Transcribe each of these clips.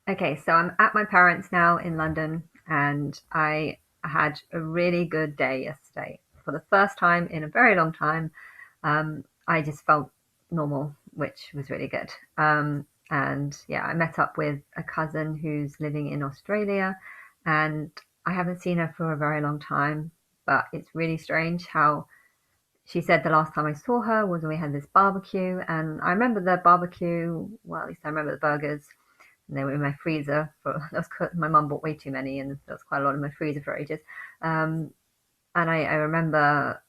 Okay, so I'm at my parents' now in London, and I had a really good day yesterday. For the first time in a very long time, I just felt normal, which was really good. And yeah, I met up with a cousin who's living in Australia, and I haven't seen her for a very long time, but it's really strange how she said the last time I saw her was when we had this barbecue, and I remember the barbecue, well, at least I remember the burgers, and they were in my freezer for that was my mum bought way too many, and there was quite a lot in my freezer for ages. Um, and I remember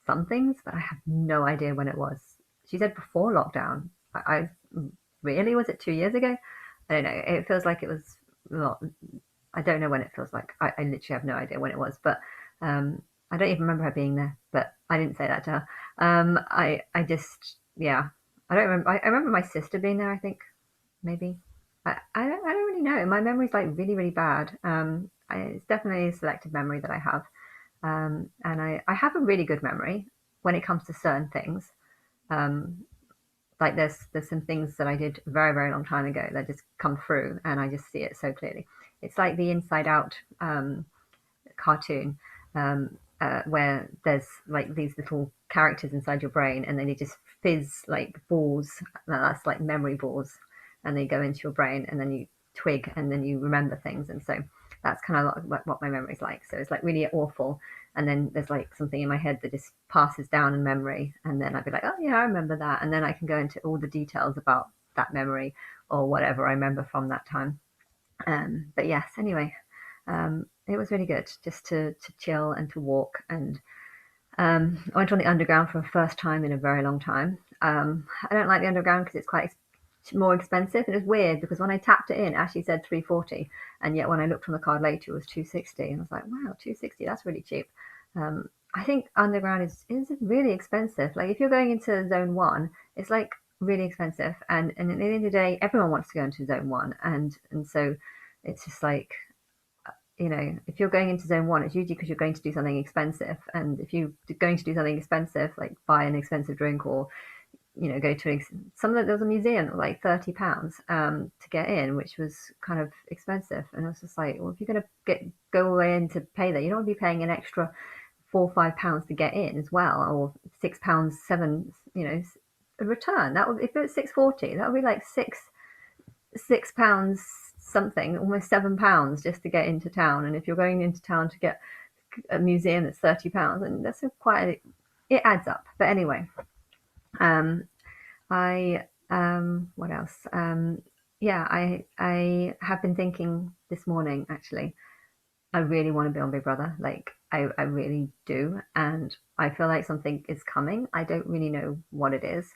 some things, but I have no idea when it was. She said before lockdown. I really was it 2 years ago? I don't know. It feels like it was. Well, I don't know when it feels like. I literally have no idea when it was, but um, I don't even remember her being there. But I didn't say that to her. I just yeah. I don't remember. I remember my sister being there. I think maybe. I don't really know. My memory's like really, really bad. It's definitely a selective memory that I have. And I have a really good memory when it comes to certain things. Um, like there's some things that I did a very, very long time ago that just come through and I just see it so clearly. It's like the Inside Out cartoon where there's like these little characters inside your brain and then they just fizz like balls. That's like memory balls, and they go into your brain and then you twig and then you remember things. And so that's kind of what my memory's like. So it's like really awful. And then there's like something in my head that just passes down in memory. And then I'd be like, oh, yeah, I remember that. And then I can go into all the details about that memory or whatever I remember from that time. But yes, anyway, it was really good just to chill and to walk. And I went on the underground for the first time in a very long time. I don't like the underground because it's quite more expensive. And it was weird because when I tapped it in, it actually said 340, and yet when I looked on the card later, it was 260. And I was like, wow, 260, that's really cheap. I think underground is really expensive. Like if you're going into zone one, it's like really expensive. And at the end of the day, everyone wants to go into zone one, and so it's just like if you're going into zone one, it's usually because you're going to do something expensive. And if you're going to do something expensive, like buy an expensive drink or, go to there was a museum like £30 to get in, which was kind of expensive. And I was just like, well, if you're going to go away in to pay that, you don't want to be paying an extra £4 or £5 to get in as well, or £6, seven, a return. That would, if it was 640, that would be like £6 something, almost £7 just to get into town. And if you're going into town to get a museum that's £30, and that's it adds up. But anyway, um, I what else? Yeah, I have been thinking this morning actually. I really want to be on Big Brother. Like I really do, and I feel like something is coming. I don't really know what it is,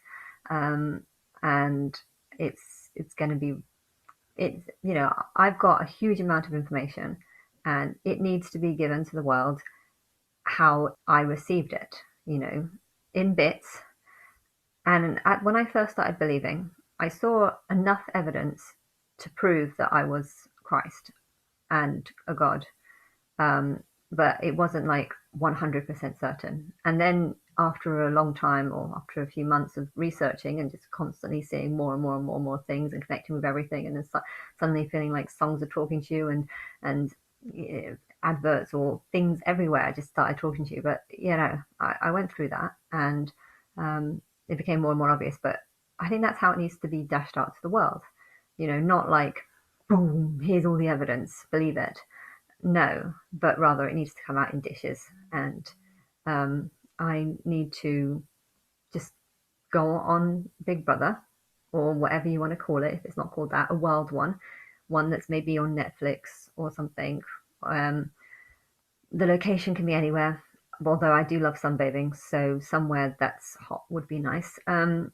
um, and it's going to be it's I've got a huge amount of information and it needs to be given to the world how I received it, in bits. And when I first started believing, I saw enough evidence to prove that I was Christ and a god. But it wasn't like 100% certain. And then after a long time, or after a few months of researching and just constantly seeing more and more and more and more things and connecting with everything, and then suddenly feeling like songs are talking to you, and adverts or things everywhere just started talking to you. But I went through that, and it became more and more obvious. But I think that's how it needs to be dashed out to the world. Not like, boom, here's all the evidence, believe it. No, but rather it needs to come out in dishes. And I need to just go on Big Brother, or whatever you want to call it, if it's not called that, a world one that's maybe on Netflix or something. Um, the location can be anywhere, although I do love sunbathing, so somewhere that's hot would be nice. And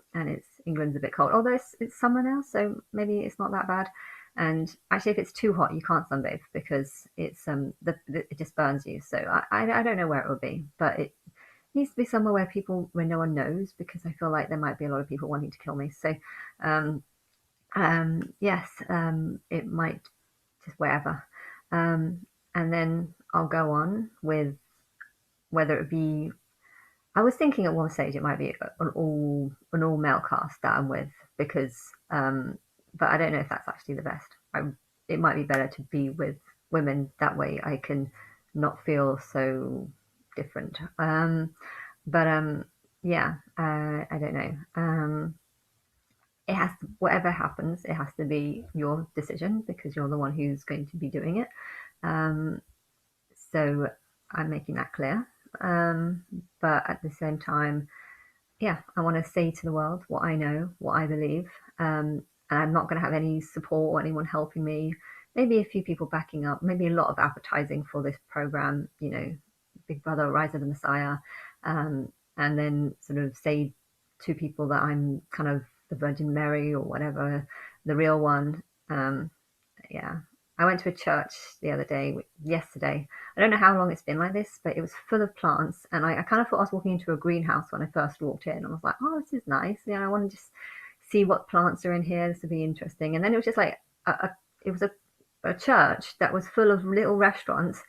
England's a bit cold, although it's summer now, so maybe it's not that bad. And actually, if it's too hot, you can't sunbathe because it just burns you. So I don't know where it will be, but it needs to be somewhere where no one knows, because I feel like there might be a lot of people wanting to kill me. So um, yes, it might just wherever. Um, and then I'll go on with whether it be. I was thinking at one stage it might be an all male cast that I'm with, because but I don't know if that's actually the best. it might be better to be with women. That way I can not feel so different. But yeah, I don't know. It has to, whatever happens, it has to be your decision because you're the one who's going to be doing it. Um, so I'm making that clear. But at the same time, yeah, I want to say to the world what I know, what I believe. And I'm not going to have any support or anyone helping me. Maybe a few people backing up, maybe a lot of advertising for this program, Big Brother, Rise of the Messiah, and then sort of say to people that I'm kind of the Virgin Mary or whatever, the real one. Yeah. I went to a church the other day, yesterday. I don't know how long it's been like this, but it was full of plants. And I kind of thought I was walking into a greenhouse when I first walked in. I was like, oh, this is nice. I want to just see what plants are in here. This would be interesting. And then it was just like, it was a church that was full of little restaurants.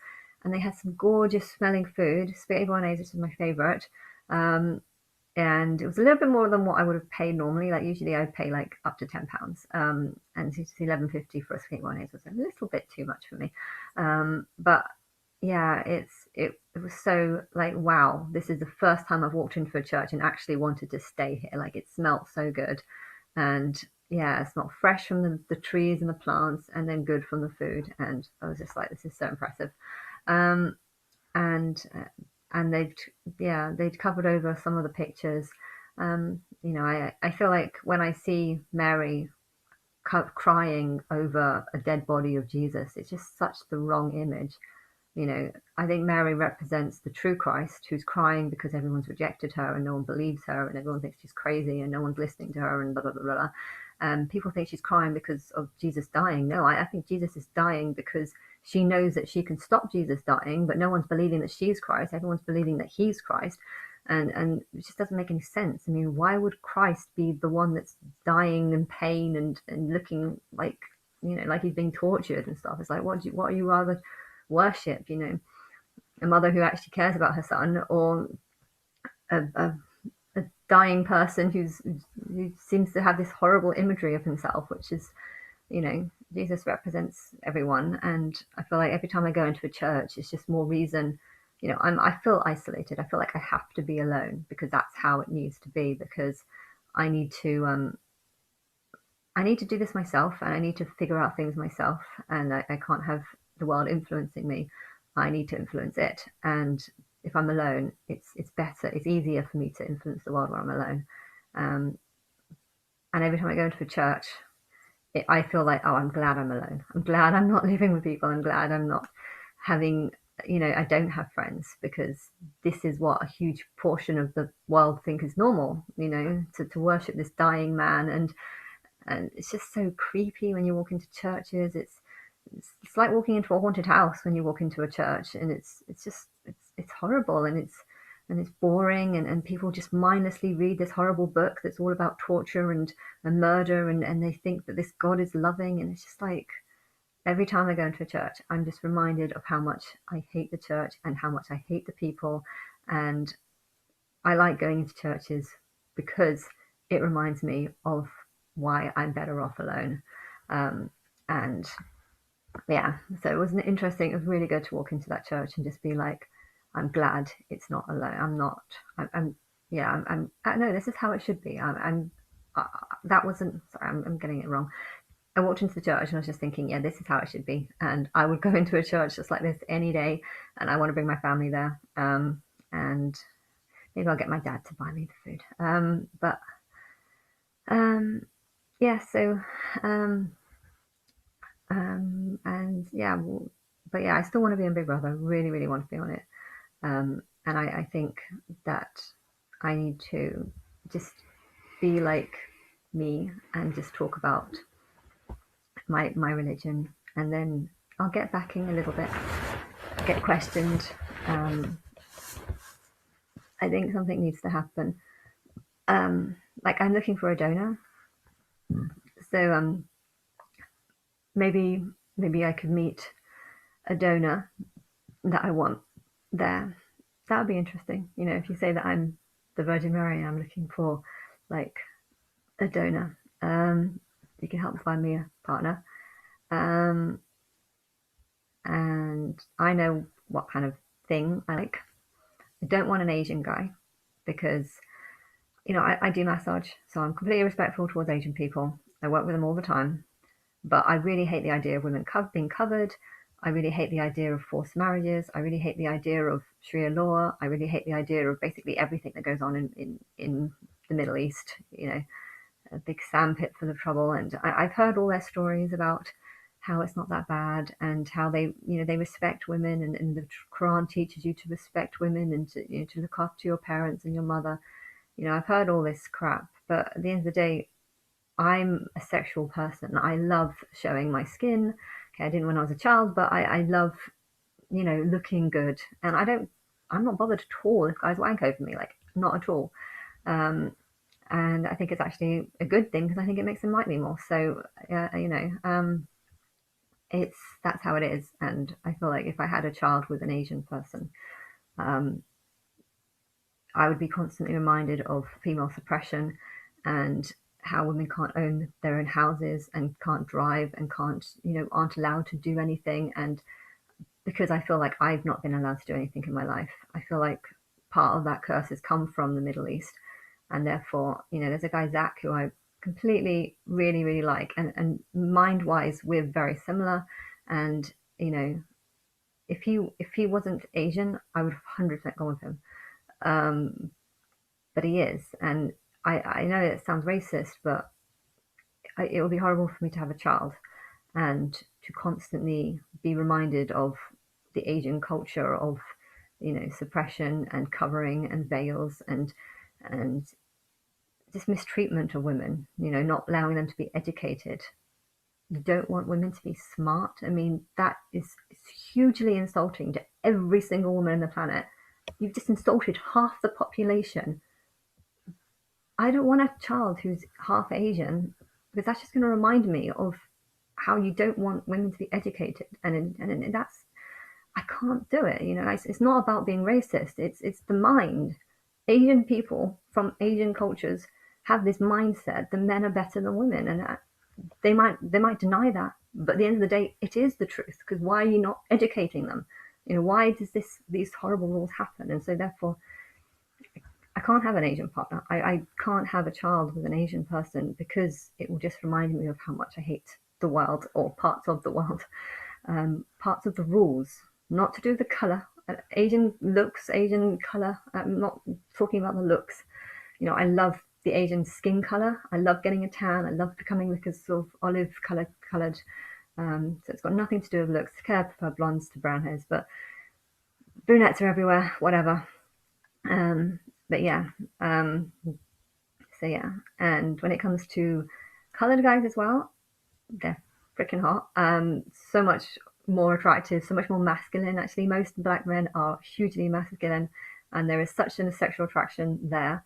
And they had some gorgeous smelling food. Spaghetti bolognese, which is my favorite. Um, and it was a little bit more than what I would have paid normally. Like usually I would pay like up to £10, and it's 11.50 for a skate one was a little bit too much for me. But yeah, it was so like wow, this is the first time I've walked into a church and actually wanted to stay here. Like it smelled so good, and yeah, it smelled fresh from the trees and the plants, and then good from the food. And I was just like, this is so impressive. Um, and they'd they'd covered over some of the pictures. I feel like when I see Mary crying over a dead body of Jesus, it's just such the wrong image. I think Mary represents the true Christ who's crying because everyone's rejected her and no one believes her and everyone thinks she's crazy and no one's listening to her and blah blah blah blah. People think she's crying because of Jesus dying. No, I think Jesus is dying because she knows that she can stop Jesus dying, but no one's believing that she's Christ. Everyone's believing that he's Christ, and it just doesn't make any sense. I mean, why would Christ be the one that's dying in pain and looking like like he's being tortured and stuff? It's like what are you rather worship? A mother who actually cares about her son, or a dying person who seems to have this horrible imagery of himself, which is, Jesus represents everyone. And I feel like every time I go into a church, it's just more reason, I feel isolated. I feel like I have to be alone because that's how it needs to be, because I need to, I need to do this myself and I need to figure out things myself. And I can't have the world influencing me. I need to influence it. And if I'm alone, it's better. It's easier for me to influence the world when I'm alone. Um, and every time I go into a church, I feel like, oh, I'm glad I'm alone. I'm glad I'm not living with people. I'm glad I'm not having, I don't have friends, because this is what a huge portion of the world think is normal, to worship this dying man. And it's just so creepy when you walk into churches. It's like walking into a haunted house when you walk into a church, and it's horrible, and it's boring, and people just mindlessly read this horrible book that's all about torture and murder, and they think that this God is loving. And it's just like every time I go into a church, I'm just reminded of how much I hate the church and how much I hate the people. And I like going into churches because it reminds me of why I'm better off alone. And yeah, so it was interesting. It was really good to walk into that church and just be like, I'm glad it's not alone. I'm not. I'm yeah. No. This is how it should be. That wasn't. Sorry, I'm getting it wrong. I walked into the church and I was just thinking, yeah, this is how it should be. And I would go into a church just like this any day. And I want to bring my family there. And maybe I'll get my dad to buy me the food. But um, yeah. So and yeah, but yeah, I still want to be in Big Brother. I really, really want to be on it. And I think that I need to just be like me and just talk about my religion, and then I'll get backing a little bit, get questioned. Um, I think something needs to happen. Like I'm looking for a donor, so maybe I could meet a donor that I want there. That would be interesting. If you say that I'm the Virgin Mary, I'm looking for like a donor. You can help find me a partner. Um, and I know what kind of thing I like. I don't want an Asian guy because, I do massage, so I'm completely respectful towards Asian people. I work with them all the time, but I really hate the idea of women being covered. I really hate the idea of forced marriages. I really hate the idea of Sharia law. I really hate the idea of basically everything that goes on in the Middle East. A big sandpit full of trouble. And I've heard all their stories about how it's not that bad and how they respect women, and the Quran teaches you to respect women and to look after your parents and your mother. I've heard all this crap, but at the end of the day, I'm a sexual person. I love showing my skin. Okay, I didn't when I was a child, but I love, looking good. And I'm not bothered at all if guys wank over me, like, not at all. Um, and I think it's actually a good thing because I think it makes them like me more. So, it's that's how it is. And I feel like if I had a child with an Asian person, um, I would be constantly reminded of female suppression and how women can't own their own houses and can't drive and aren't allowed to do anything. And because I feel like I've not been allowed to do anything in my life, I feel like part of that curse has come from the Middle East. And therefore, there's a guy, Zach, who I completely, really, really like. And mind wise, we're very similar. And, if he wasn't Asian, I would have 100% gone with him. Um, but he is. And I know it sounds racist, but it would be horrible for me to have a child and to constantly be reminded of the Asian culture of, suppression and covering and veils and this mistreatment of women, not allowing them to be educated. You don't want women to be smart. I mean, that is hugely insulting to every single woman on the planet. You've just insulted half the population. I don't want a child who's half Asian because that's just going to remind me of how you don't want women to be educated, and that's I can't do it. It's not about being racist. It's the mind. Asian people from Asian cultures have this mindset that men are better than women, and they might deny that, but at the end of the day, it is the truth. Because why are you not educating them? Why does these horrible rules happen? And so therefore, I can't have an Asian partner. I can't have a child with an Asian person because it will just remind me of how much I hate the world or parts of the world, parts of the rules, not to do with the color. Asian looks, Asian color. I'm not talking about the looks. I love the Asian skin color. I love getting a tan. I love becoming like a sort of olive colored. So it's got nothing to do with looks. Okay, I prefer blondes to brown hairs, but brunettes are everywhere. Whatever. Um, but yeah. So yeah. And when it comes to colored guys as well, they're freaking hot. So much more attractive, so much more masculine. Actually, most black men are hugely masculine, and there is such a sexual attraction there.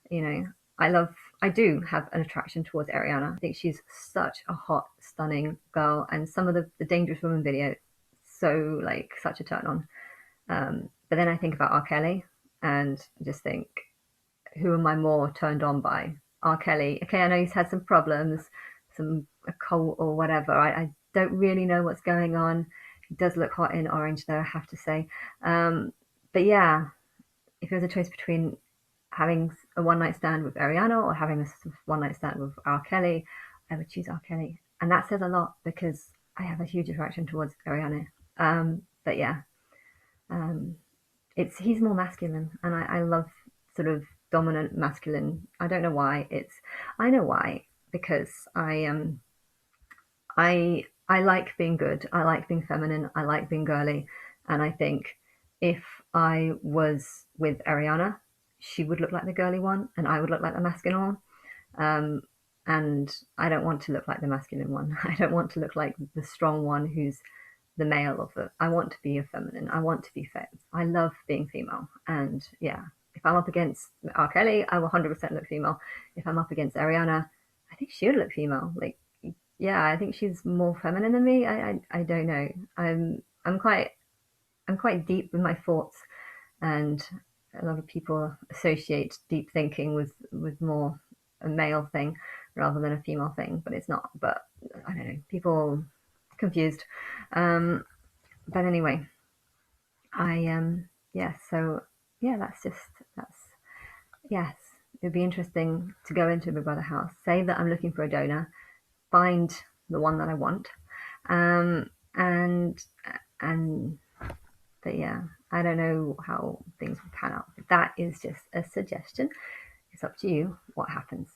You know, I do have an attraction towards Ariana. I think she's such a hot, stunning girl, and some of the Dangerous Woman video, so like such a turn on. But then I think about R. Kelly, and I just think, who am I more turned on by? R. Kelly. Okay, I know he's had some problems, some a cult or whatever. I don't really know what's going on. He does look hot in orange, though, I have to say. But yeah, if there's a choice between having a one night stand with Ariana or having a one night stand with R. Kelly, I would choose R. Kelly. And that says a lot because I have a huge attraction towards Ariana. But yeah, um, he's more masculine, and I love sort of dominant masculine. I don't know why. I know why, because I like being good. I like being feminine. I like being girly, and I think if I was with Ariana, she would look like the girly one, and I would look like the masculine one. Um, and I don't want to look like the masculine one. I don't want to look like the strong one who's the male of it. I want to be a feminine. I want to be femme. I love being female. And yeah, if I'm up against R. Kelly, I will 100% look female. If I'm up against Ariana, I think she would look female. Like, yeah, I think she's more feminine than me. I don't know. I'm quite deep with my thoughts, and a lot of people associate deep thinking with more a male thing rather than a female thing, but it's not. But I don't know. People confused. But anyway, yeah, so yeah, that's yes, it'd be interesting to go into a Big Brother house, say that I'm looking for a donor, find the one that I want, um, and and but yeah, I don't know how things will pan out. But that is just a suggestion. It's up to you what happens.